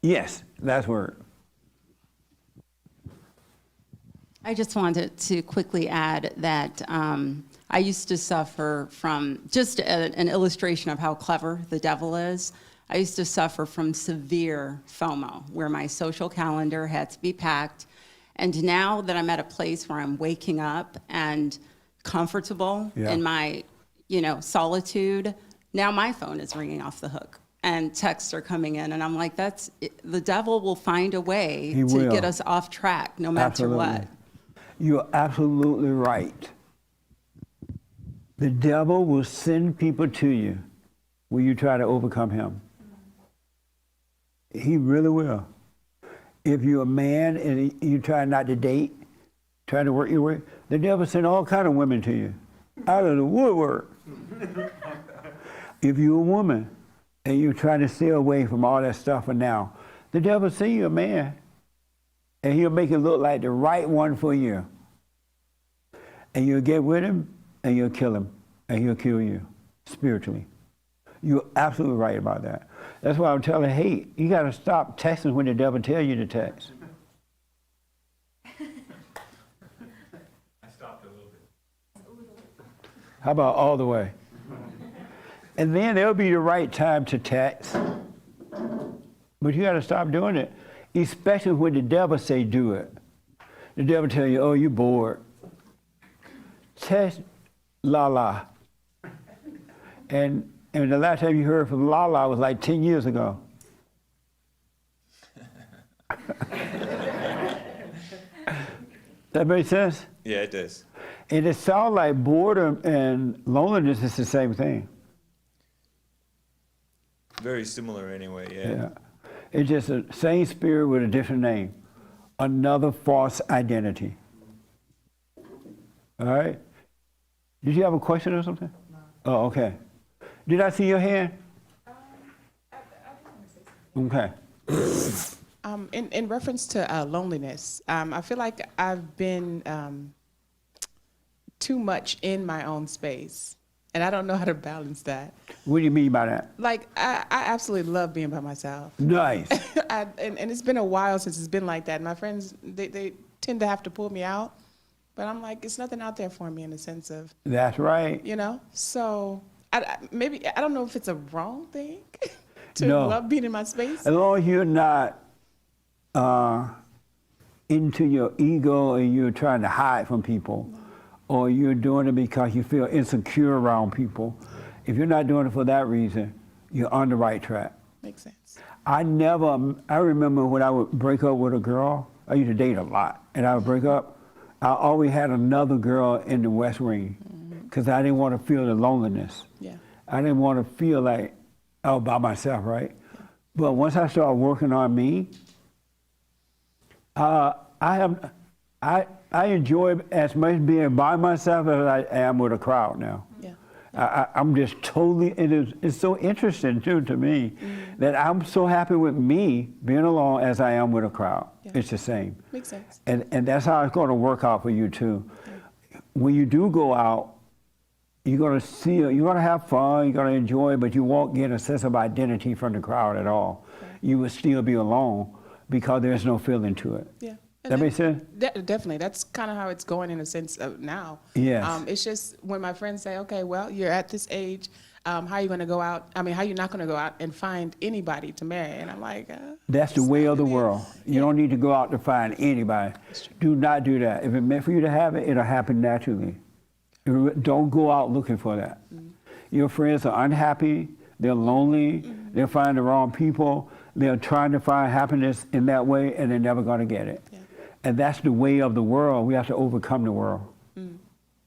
Yes, last word. I just wanted to quickly add that I used to suffer from, just an illustration of how clever the devil is, I used to suffer from severe FOMO, where my social calendar had to be packed. And now that I'm at a place where I'm waking up and comfortable in my, solitude, now my phone is ringing off the hook and texts are coming in. And I'm like, the devil will find a way to get us off track no matter what. You're absolutely right. The devil will send people to you when you try to overcome him. He really will. If you're a man and you try not to date, trying to work your way, the devil send all kind of women to you, out of the woodwork. If you're a woman and you're trying to stay away from all that stuff for now, the devil send you a man, and he'll make it look like the right one for you. And you'll get with him, and you'll kill him, and he'll kill you spiritually. You're absolutely right about that. That's why I'm telling, hey, you got to stop texting when the devil tells you to text. I stopped a little bit. How about all the way? And then there'll be the right time to text. But you got to stop doing it, especially when the devil say do it. The devil tell you, oh, you're bored. Text Lala. And the last time you heard from Lala was like 10 years ago. That makes sense? Yeah, it does. And it sounds like boredom and loneliness is the same thing. Very similar anyway, yeah. Yeah. It's just the same spirit with a different name. Another false identity. All right? Did you have a question or something? No. Oh, okay. Did I see your hand? Okay. In reference to loneliness, I feel like I've been too much in my own space, and I don't know how to balance that. What do you mean by that? Like, I absolutely love being by myself. Nice. And it's been a while since it's been like that. My friends, they tend to have to pull me out, but I'm like, it's nothing out there for me in the sense of... That's right. So maybe, I don't know if it's a wrong thing to No. love being in my space. As long as you're not into your ego and you're trying to hide from people, or you're doing it because you feel insecure around people, if you're not doing it for that reason, you're on the right track. Makes sense. I remember when I would break up with a girl, I used to date a lot, and I would break up, I always had another girl in the West Wing, because I didn't want to feel the loneliness. Yeah. I didn't want to feel like I was by myself, right? But once I started working on me, I enjoy as much being by myself as I am with a crowd now. Yeah. I'm just totally, it's so interesting too to me that I'm so happy with me being alone as I am with a crowd. Yeah. It's the same. Makes sense. And that's how it's going to work out for you too. Yeah. When you do go out, you're going to have fun, you're going to enjoy, but you won't get a sense of identity from the crowd at all. Right. You will still be alone because there's no feeling to it. Yeah. That makes sense? Definitely. That's kind of how it's going in a sense of now. Yes. It's just when my friends say, okay, well, you're at this age, how are you going to go out? I mean, how are you not going to go out and find anybody to marry? And I'm like, that's the way of the world. You don't need to go out to find anybody. Do not do that. If it's meant for you to have it, it'll happen naturally. Don't go out looking for that. Mm-hmm. Your friends are unhappy, they're lonely, they're finding the wrong people, they're trying to find happiness in that way, and they're never going to get it. Yeah. And that's the way of the world. We have to overcome the world.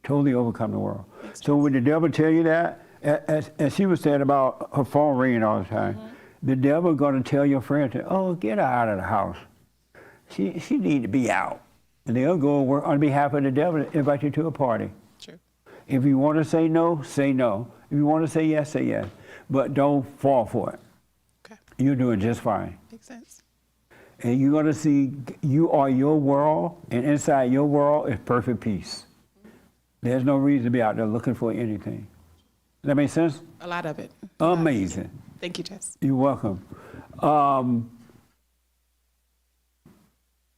Totally overcome the world. So when the devil tell you that, as she was saying about her phone ringing all the time, the devil going to tell your friend, oh, get her out of the house. She need to be out. And they'll go work on behalf of the devil and invite you to a party. True. If you want to say no, say no. If you want to say yes, say yes. But don't fall for it. Okay. You're doing just fine. Makes sense. And you're going to see you are your world, and inside your world is perfect peace. There's no reason to be out there looking for anything. Does that make sense? A lot of it. Amazing. Thank you, Jess. You're welcome.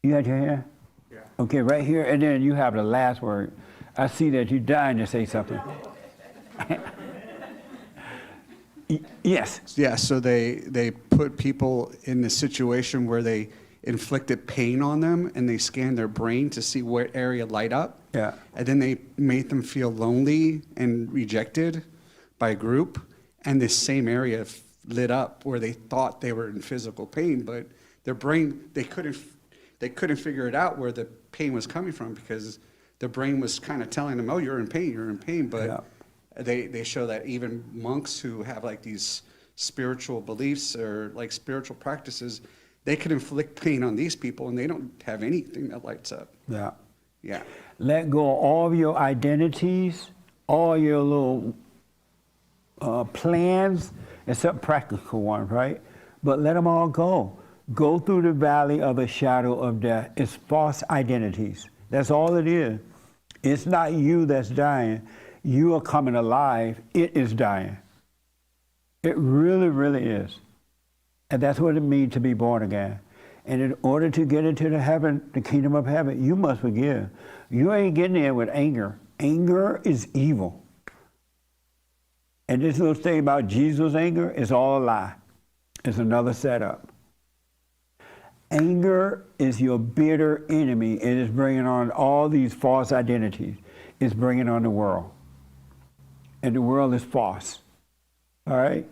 You had your hand? Yeah. Okay, right here, and then you have the last word. I see that you're dying to say something. Yes. Yeah, so they put people in a situation where they inflicted pain on them and they scanned their brain to see what area light up. Yeah. And then they made them feel lonely and rejected by a group, and this same area lit up where they thought they were in physical pain, but their brain, they couldn't figure it out where the pain was coming from because their brain was kind of telling them, oh, you're in pain, but Yeah. they show that even monks who have like these spiritual beliefs or like spiritual practices, they can inflict pain on these people and they don't have anything that lights up. Yeah. Yeah. Let go of all of your identities, all your little plans, except practical ones, right? But let them all go. Go through the valley of the shadow of death. It's false identities. That's all it is. It's not you that's dying. You are coming alive. It is dying. It really, really is. And that's what it means to be born again. And in order to get into the kingdom of heaven, you must forgive. You ain't getting there with anger. Anger is evil. And this little thing about Jesus' anger is all a lie. It's another setup. Anger is your bitter enemy. It is bringing on all these false identities. It's bringing on the world. And the world is false. All right?